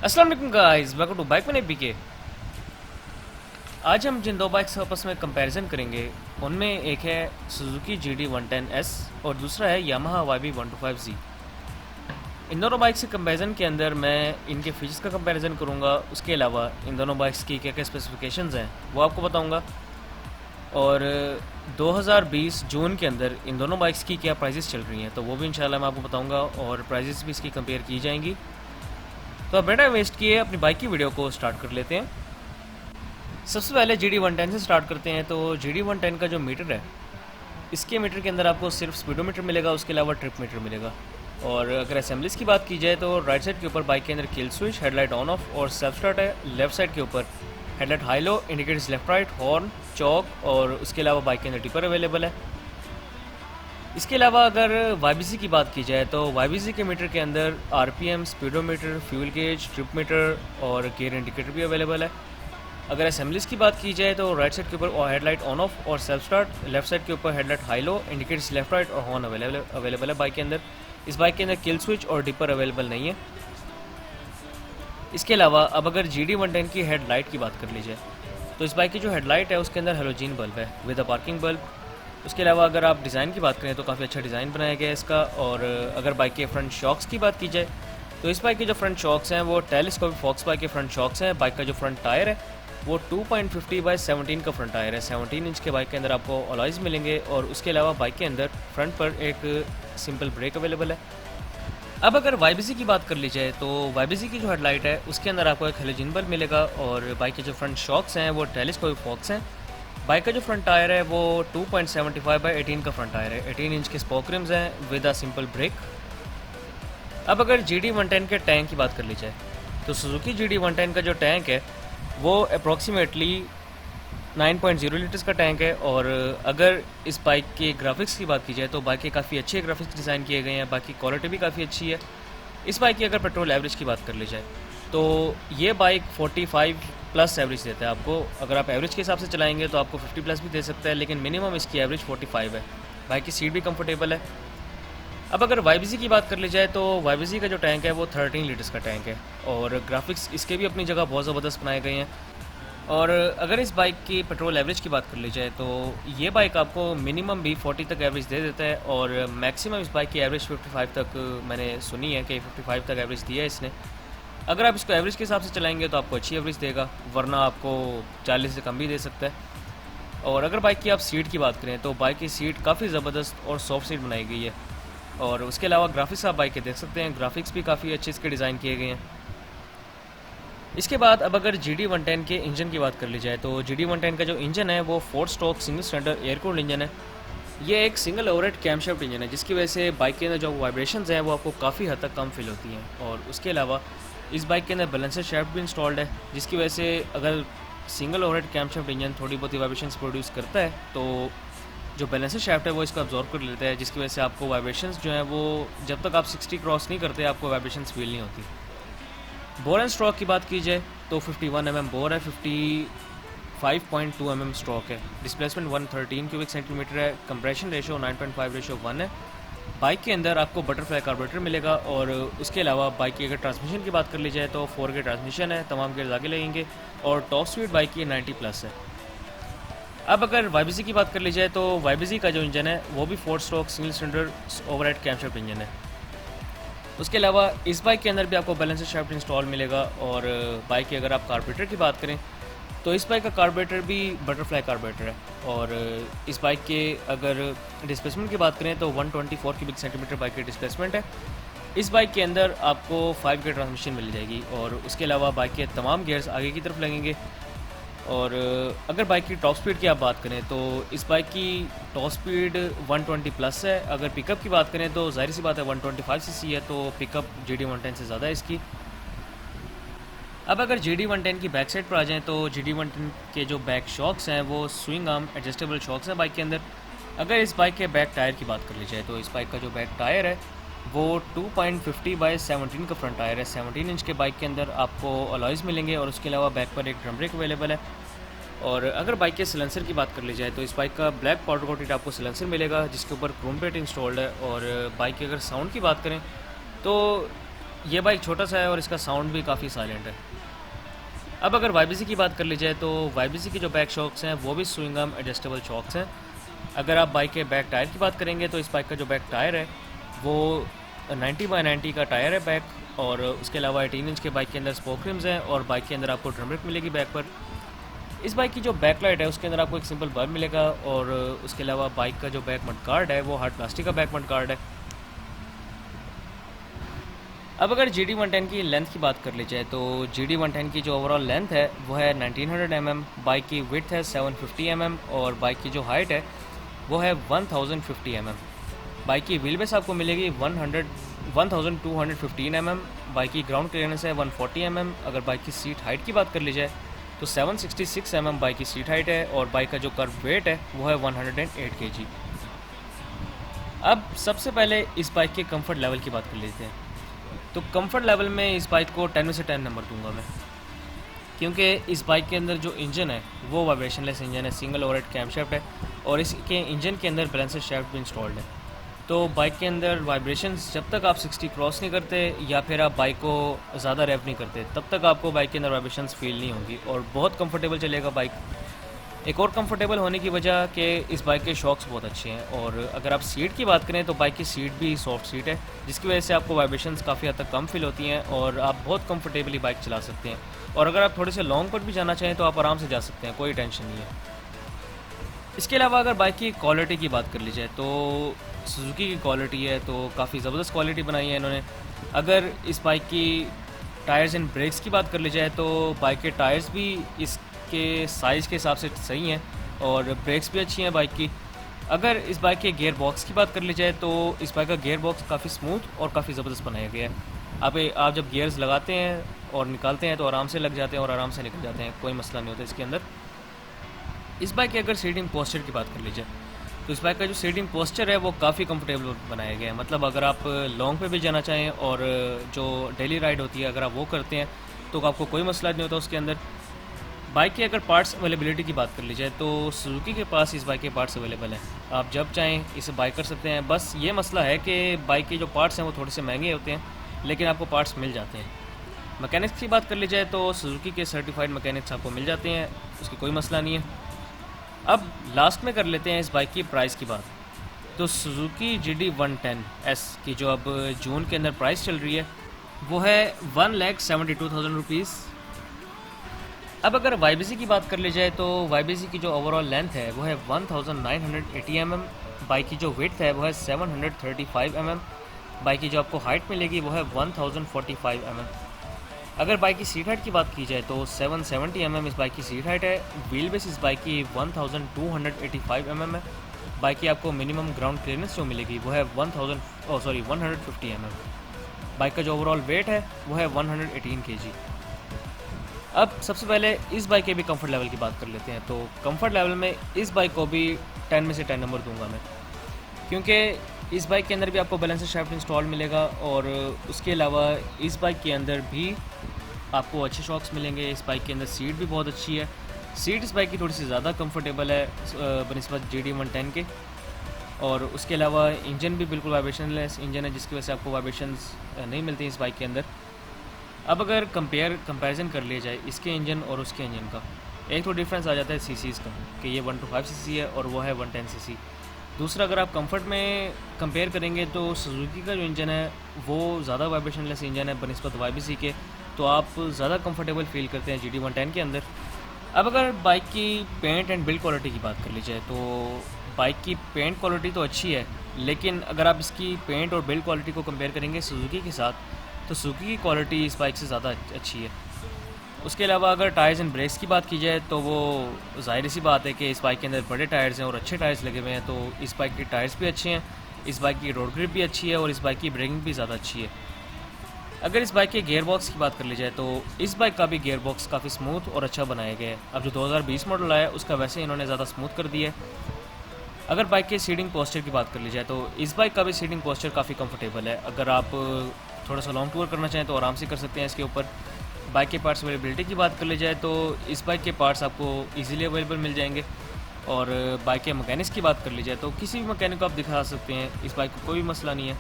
अस्सलाम वालेकुम guys, welcome to bike में पीके। आज हम जिन दो बाइक्स आपस में कंपैरिजन करेंगे उनमें एक है सुजुकी GD110S और दूसरा है यामाहा YB125Z। इन दोनों बाइक्स के कंपैरिजन के अंदर मैं इनके फीचर्स का कंपैरिजन करूंगा, उसके अलावा इन दोनों बाइक्स की क्या क्या स्पेसिफिकेशंस हैं वो आपको बताऊंगा, और 2020 जून के अंदर इन दोनों बाइक्स की क्या प्राइजेस चल रही हैं तो वो भी इंशाल्लाह मैं आपको बताऊंगा और प्राइजेस भी इसकी कंपेयर की जाएंगी। तो अब बेटा वेस्ट किए अपनी बाइक की वीडियो को स्टार्ट कर लेते हैं। सबसे पहले GD110 से स्टार्ट करते हैं। तो GD110 का जो मीटर है, इसके मीटर के अंदर आपको सिर्फ स्पीडोमीटर मिलेगा, उसके अलावा ट्रिप मीटर मिलेगा। और अगर असेंबलीज की बात की जाए तो राइट साइड के ऊपर बाइक के अंदर kill switch, headlight on off और सेल्फ स्टार्ट है। लेफ्ट साइड के ऊपर headlight high low, indicators left right, horn, choke और उसके अलावा बाइक के अंदर टिपर अवेलेबल है। इसके अलावा अगर YBZ की बात की जाए तो YBZ के मीटर के अंदर RPM, speedometer, fuel gauge, trip meter और गियर इंडिकेटर भी अवेलेबल है। अगर असेंबलीज की बात की जाए तो राइट साइड के ऊपर हेडलाइट ऑन ऑफ और सेल्फ स्टार्ट, लेफ्ट साइड के ऊपर headlight high low, indicators left right और हॉर्न अवेलेबल है बाइक के अंदर। इस बाइक के अंदर किल स्विच और डिपर अवेलेबल नहीं है। इसके अलावा अब अगर GD110 की हेडलाइट की बात कर ली जाए तो इस बाइक की जो हेडलाइट है उसके अंदर हेलोजन बल्ब है विद अ पार्किंग बल्ब। उसके अलावा अगर आप डिज़ाइन की बात करें तो काफ़ी अच्छा डिज़ाइन बनाया गया है इसका। और अगर बाइक के फ्रंट शॉक्स की बात की जाए तो इस बाइक के जो फ्रंट शॉक्स हैं वो टेलीस्कोपिक फॉक्स बाइक के फ्रंट शॉक्स हैं। बाइक का जो फ्रंट टायर है वो 2.50/17 का फ्रंट टायर है। 17 इंच के बाइक के अंदर आपको अलॉयज़ मिलेंगे और उसके अलावा बाइक के अंदर फ्रंट पर एक सिंपल ब्रेक अवेलेबल है। अब अगर YBZ की बात कर ली जाए तो YBZ की जो हेडलाइट है उसके अंदर आपको एक हेलोजन बल्ब मिलेगा और बाइक के जो फ्रंट शॉक्स हैं वो टेलीस्कोपिक फॉक्स हैं। बाइक का जो फ्रंट टायर है वो 2.75/18 का फ्रंट टायर है। 18 इंच के स्पोक रिम्स हैं विद अ सिंपल ब्रेक। अब अगर GD110 के टैंक की बात कर ली जाए तो सुजुकी GD110 का जो टैंक है वो अप्रॉक्सीमेटली 9.0 लीटर्स का टैंक है। और अगर इस बाइक के ग्राफिक्स की बात की जाए तो बाइक के काफ़ी अच्छे ग्राफिक्स डिज़ाइन किए गए हैं, बाकी क्वालिटी भी काफ़ी अच्छी है। इस बाइक की अगर पेट्रोल एवरेज की बात कर ली जाए तो ये बाइक 45 प्लस एवरेज देता है आपको। अगर आप एवरेज के हिसाब से चलाएंगे तो आपको 50 प्लस भी दे सकता है, लेकिन मिनिमम इसकी एवरेज 45 है। बाइक की सीट भी कंफर्टेबल है। अब अगर YBZ की बात कर ली जाए तो YBZ का जो टैंक है वो 13 लीटर्स का टैंक है और ग्राफिक्स इसके भी अपनी जगह बहुत ज़बरदस्त बनाए गए हैं। और अगर इस बाइक की पेट्रोल एवरेज की बात कर ली जाए तो ये बाइक आपको मिनिमम भी 40 तक एवरेज दे देता है और मैक्सिमम इस बाइक की एवरेज 55 तक मैंने सुनी है कि 55 तक एवरेज दिया है इसने। अगर आप इसको एवरेज के हिसाब से चलाएंगे तो आपको अच्छी एवरेज देगा, वरना आपको 40 से कम भी दे सकता है। और अगर बाइक की आप सीट की बात करें तो बाइक की सीट काफ़ी ज़बरदस्त और सॉफ्ट सीट बनाई गई है। और उसके अलावा ग्राफिक्स आप बाइक के देख सकते हैं, ग्राफिक्स भी काफ़ी अच्छे इसके डिज़ाइन किए गए हैं। इसके बाद अब अगर GD110 के इंजन की बात कर ली जाए तो GD110 का जो इंजन है वो 4 stroke single cylinder air cooled engine है। ये एक सिंगल ओवरहेड कैमशाफ्ट इंजन है जिसकी वजह से बाइक के अंदर जो वाइब्रेशंस हैं वो आपको काफ़ी हद तक कम फील होती हैं। और उसके अलावा इस बाइक के अंदर बैलेंसर शाफ्ट भी इंस्टॉल्ड है, जिसकी वजह से अगर सिंगल ओवरहेड कैमशाफ्ट इंजन थोड़ी बहुत वाइब्रेशंस प्रोड्यूस करता है तो जो बैलेंसर शाफ्ट है वो इसको अब्जॉर्ब कर लेता है, जिसकी वजह से आपको वाइब्रेशंस जो हैं वो जब तक आप 60 क्रॉस नहीं करते आपको वाइब्रेशंस फील नहीं होती। बोर एंड स्ट्रोक की बात की जाए तो 51 mm बोर है, 55.2 mm स्ट्रोक है, डिस्प्लेसमेंट 113 क्यूबिक सेंटीमीटर है, कंप्रेशन रेशो 9.5:1 है। बाइक के अंदर आपको बटरफ्लाई कार्बोरेटर मिलेगा और उसके अलावा बाइक की अगर ट्रांसमिशन की बात कर ली जाए तो 4 के ट्रांसमिशन है, तमाम गेयर्स आगे लगेंगे और टॉप स्पीड बाइक की 90 प्लस है। अब अगर YBZ की बात कर ली जाए तो YBZ का जो इंजन है वो भी 4 stroke single cylinder overhead camshaft engine है। उसके अलावा इस बाइक के अंदर भी आपको बैलेंसर शाफ्ट इंस्टॉल मिलेगा। और बाइक की अगर आप कार्बोरेटर की बात करें तो इस बाइक का कार्बोरेटर भी बटरफ्लाई कार्बोरेटर है। और इस बाइक के अगर डिस्प्लेसमेंट की बात करें तो 124 क्यूबिक सेंटीमीटर बाइक की डिस्प्लेसमेंट है। इस बाइक के अंदर आपको 5 गियर ट्रांसमिशन मिल जाएगी और उसके अलावा बाइक के तमाम गियर्स आगे की तरफ लगेंगे। और अगर बाइक की टॉप स्पीड की आप बात करें तो इस बाइक की टॉप स्पीड 120 प्लस है। अगर पिकअप की बात करें तो जाहिर सी बात है 125 cc है, तो पिकअप GD110 से ज़्यादा है इसकी। अब अगर GD110 की बैक साइड पर आ जाएँ तो GD110 के जो बैक शॉक्स हैं वो स्विंग आर्म एडजस्टेबल शॉक्स हैं बाइक के अंदर। अगर इस बाइक के बैक टायर की बात कर ली जाए तो इस बाइक का जो बैक टायर है वो 2.50/17 का फ्रंट टायर है। 17 इंच के बाइक के अंदर आपको अलॉयज़ मिलेंगे और उसके अलावा बैक पर एक ड्रम ब्रेक अवेलेबल है। और अगर बाइक के सिलेंसर की बात कर ली जाए तो इस बाइक का ब्लैक पाउडर कोटेड आपको सिलेंसर मिलेगा जिसके ऊपर क्रोम प्लेट इंस्टॉल्ड है। और बाइक की अगर साउंड की बात करें तो ये बाइक छोटा सा है और इसका साउंड भी काफ़ी साइलेंट है। अब अगर YBC की बात कर ली जाए तो YBC के जो बैक शॉक्स हैं वो भी स्विंग आर्म एडजस्टेबल शॉक्स हैं। अगर आप बाइक के बैक टायर की बात करेंगे तो इस बाइक का जो बैक टायर है वो 90/90 का टायर है बैक, और उसके अलावा 18 इंच के बाइक के अंदर स्पोक रिम्स हैं और बाइक के अंदर आपको ड्रम ब्रेक मिलेगी बैक पर। इस बाइक की जो बैक लाइट है उसके अंदर आपको एक सिंपल बल्ब मिलेगा, और उसके अलावा बाइक का जो बैक मड गार्ड है वो हार्ड प्लास्टिक का बैक मड गार्ड है। अब अगर GD110 की लेंथ की बात कर ली जाए तो GD110 की जो ओवरऑल लेंथ है वो है 1900 mm, बाइक की विड्थ है 750 mm और बाइक की जो हाइट है वो है 1050 mm। बाइक की व्हील बेस आपको मिलेगी 1215 mm, बाइक की ग्राउंड क्लियरेंस है 140 mm। अगर बाइक की सीट हाइट की बात कर ली जाए तो 766 mm बाइक की सीट हाइट है और बाइक का जो कर्व वेट है वो है 108 kg। अब सबसे पहले इस बाइक के कंफर्ट लेवल की बात कर लेते हैं। तो कंफर्ट लेवल में इस बाइक को 10 में से 10 नंबर दूंगा मैं, क्योंकि इस बाइक के अंदर जो इंजन है वो वाइब्रेशनलेस इंजन है, सिंगल ओवरहेड कैमशाफ्ट है और इसके इंजन के अंदर बैलेंसर शाफ्ट भी इंस्टॉल्ड है। तो बाइक के अंदर वाइब्रेशंस जब तक आप 60 क्रॉस नहीं करते या फिर आप बाइक को ज़्यादा रैप नहीं करते तब तक आपको बाइक के अंदर वाइब्रेशंस फील नहीं होंगी और बहुत कंफर्टेबल चलेगा बाइक। एक और कंफर्टेबल होने की वजह कि इस बाइक के शॉक्स बहुत अच्छे हैं, और अगर आप सीट की बात करें तो बाइक की सीट भी सॉफ्ट सीट है जिसकी वजह से आपको वाइब्रेशंस काफ़ी हद तक कम फील होती हैं और आप बहुत कंफर्टेबली बाइक चला सकते हैं। और अगर आप थोड़े से लॉन्ग पर भी जाना चाहें तो आप आराम से जा सकते हैं, कोई टेंशन नहीं है। इसके अलावा अगर बाइक की क्वालिटी की बात कर ली जाए तो सुजुकी की क्वालिटी है तो काफ़ी ज़बरदस्त क्वालिटी बनाई है इन्होंने। अगर इस बाइक की टायर्स एंड ब्रेक्स की बात कर ली जाए तो बाइक के टायर्स भी इसके साइज़ के हिसाब से सही हैं और ब्रेक्स भी अच्छी हैं बाइक की। अगर इस बाइक के गियर बॉक्स की बात कर ली जाए तो इस बाइक का गियर बॉक्स काफ़ी स्मूथ और काफ़ी ज़बरदस्त बनाया गया है। आप जब गियर्स लगाते हैं और निकालते हैं तो आराम से लग जाते हैं और आराम से निकल जाते हैं, कोई मसला नहीं होता इसके अंदर। इस बाइक के अगर सीटिंग पोस्चर की बात कर ली जाए तो इस बाइक का जो सीटिंग पोस्चर है वो काफ़ी कंफर्टेबल बनाया गया है। मतलब अगर आप लॉन्ग पे भी जाना चाहें और जो डेली राइड होती है अगर आप वो करते हैं तो आपको कोई मसला नहीं होता उसके अंदर। बाइक की अगर पार्ट्स अवेलेबिलिटी की बात कर ली जाए तो सुजुकी के पास इस बाइक के पार्ट्स अवेलेबल हैं, आप जब चाहें इसे बाय कर सकते हैं। बस ये मसला है कि बाइक के जो पार्ट्स हैं वो थोड़े से महंगे होते हैं लेकिन आपको पार्ट्स मिल जाते हैं। मैकेनिक्स की बात कर ली जाए तो सुजुकी के सर्टिफाइड मैकेनिक्स आपको मिल जाते हैं, उसकी कोई मसला नहीं है। अब लास्ट में कर लेते हैं इस बाइक की प्राइस की बात। तो सुजुकी GD110S की जो अब जून के अंदर प्राइस चल रही है वो है 1,72,000 रुपीज़। अब अगर YBC की बात कर ली जाए तो YBC की जो ओवरऑल लेंथ है वो है 1980 mm, बाइक की जो विड्थ है वो है 735 mm, बाइक की जो आपको हाइट मिलेगी वो है 1045 mm। अगर बाइक की सीट हाइट की बात की जाए तो 770 mm इस बाइक की सीट हाइट है। व्हील बेस इस बाइक की 1285 mm है। बाइक की आपको मिनिमम ग्राउंड क्लियरेंस जो मिलेगी वो है 150 mm। बाइक का जो ओवरऑल वेट है वो है 118 kg। अब सबसे पहले इस बाइक के भी कंफर्ट लेवल की बात कर लेते हैं। तो कंफर्ट लेवल में इस बाइक को भी 10 में से 10 नंबर दूंगा मैं, क्योंकि इस बाइक के अंदर भी आपको बैलेंसर शाफ्ट इंस्टॉल मिलेगा और उसके अलावा इस बाइक के अंदर भी आपको अच्छे शॉक्स मिलेंगे। इस बाइक के अंदर सीट भी बहुत अच्छी है, सीट इस बाइक की थोड़ी सी ज़्यादा कंफर्टेबल है बनिस्बत GD110 के, और उसके अलावा इंजन भी बिल्कुल वाइब्रेशनलेस इंजन है जिसकी वजह से आपको वाइब्रेशंस नहीं मिलती इस बाइक के अंदर। अब अगर कंपैरिजन कर लिया जाए इसके इंजन और उसके इंजन का, एक तो डिफरेंस आ जाता है सीसीज़ का कि ये 125 सीसी है और वो है 110 सीसी। दूसरा अगर आप कंफर्ट में कंपेयर करेंगे तो सुजुकी का जो इंजन है वो ज़्यादा वाइब्रेशनलेस इंजन है बनिस्बत YBC के, तो आप ज़्यादा कंफर्टेबल फील करते हैं GD110 के अंदर। अब अगर बाइक की पेंट एंड बिल्ड क्वालिटी की बात कर ली जाए तो बाइक की पेंट क्वालिटी तो अच्छी है, लेकिन अगर आप इसकी पेंट और बिल्ड क्वालिटी को कंपेयर करेंगे सुजुकी के साथ तो सुजुकी की क्वालिटी इस बाइक से ज़्यादा अच्छी है। उसके अलावा अगर टायर्स एंड ब्रेक्स की बात की जाए तो वो ज़ाहिर सी बात है कि इस बाइक के अंदर बड़े टायर्स हैं और अच्छे टायर्स लगे हुए हैं, तो इस बाइक के टायर्स भी अच्छे हैं, इस बाइक की रोड ग्रिप भी अच्छी है और इस बाइक की ब्रेकिंग भी ज़्यादा अच्छी है। अगर इस बाइक के गियर बॉक्स की बात कर ली जाए तो इस बाइक का भी गियर बॉक्स काफ़ी स्मूथ और अच्छा बनाया गया है। अब जो 2020 मॉडल आया है उसका वैसे इन्होंने ज़्यादा स्मूथ कर दिया है। अगर बाइक के सीटिंग पोस्चर की बात कर ली जाए तो इस बाइक का भी सीटिंग पोस्चर काफ़ी कंफर्टेबल है। अगर आप थोड़ा सा लॉन्ग टूर करना चाहें तो आराम से कर सकते हैं इसके ऊपर। बाइक के पार्ट्स अवेलेबिलिटी की बात कर ली जाए तो इस बाइक के पार्ट्स आपको इजीली अवेलेबल मिल जाएंगे, और बाइक के मैकेनिक्स की बात कर ली जाए तो किसी भी मैकेनिक को आप दिखा सकते हैं, इस बाइक को कोई भी मसला नहीं है।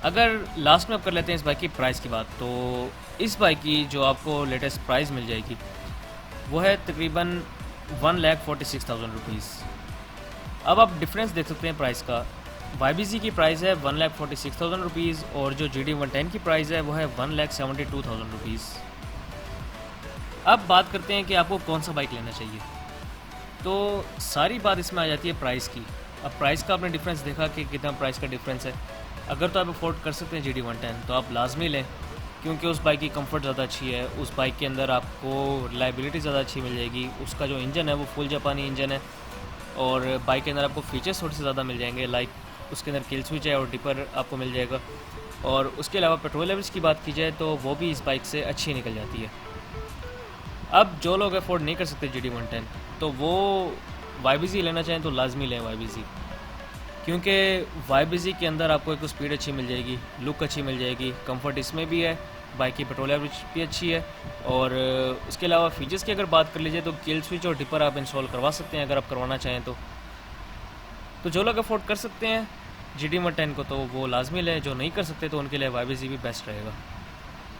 अगर लास्ट में आप कर लेते हैं इस बाइक की प्राइस की बात, तो इस बाइक की जो आपको लेटेस्ट प्राइस मिल जाएगी वो है तकरीबन 1,46,000 रुपीज़। अब आप डिफरेंस देख सकते हैं प्राइस का। YBZ की प्राइस है 1,46,000 रुपीज़ और जो GD110 की प्राइस है वो है 1,72,000 रुपीज़। अब बात करते हैं कि आपको कौन सा बाइक लेना चाहिए। तो सारी बात इसमें आ जाती है प्राइस की। अब प्राइस का आपने डिफरेंस देखा कि कितना प्राइस का डिफरेंस है। अगर तो आप अफोर्ड कर सकते हैं GD110 तो आप लाजमी लें, क्योंकि उस बाइक की कंफर्ट ज़्यादा अच्छी है। उस बाइक के अंदर आपको रिलायबिलिटी ज़्यादा अच्छी मिल जाएगी। उसका जो इंजन है वो फुल जापानी इंजन है और बाइक के अंदर आपको फीचर्स थोड़े से ज़्यादा मिल जाएंगे। लाइक उसके अंदर किल स्विच है और डिपर आपको मिल जाएगा। और उसके अलावा पेट्रोल लेवल्स की बात की जाए तो वो भी इस बाइक से अच्छी निकल जाती है। अब जो लोग अफोर्ड नहीं कर सकते GD110 तो वो YBZ लेना चाहें तो लाजमी लें YBZ, क्योंकि YBZ के अंदर आपको एक तो स्पीड अच्छी मिल जाएगी, लुक अच्छी मिल जाएगी, कंफर्ट इसमें भी है, बाइक की पेट्रोल एवरेज भी अच्छी है। और उसके अलावा फीचर्स की अगर बात कर लीजिए तो किल स्विच और डिपर आप इंस्टॉल करवा सकते हैं अगर आप करवाना चाहें तो जो लोग अफोर्ड कर सकते हैं GD110 को तो वो लाजमी लें, जो नहीं कर सकते तो उनके लिए YBZ भी बेस्ट रहेगा।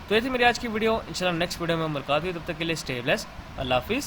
तो ये थी मेरी आज की वीडियो। इंशाल्लाह नेक्स्ट वीडियो में मुलाकात हुई, तब तक के लिए स्टे ब्लेस्ड। अल्लाह हाफिज़।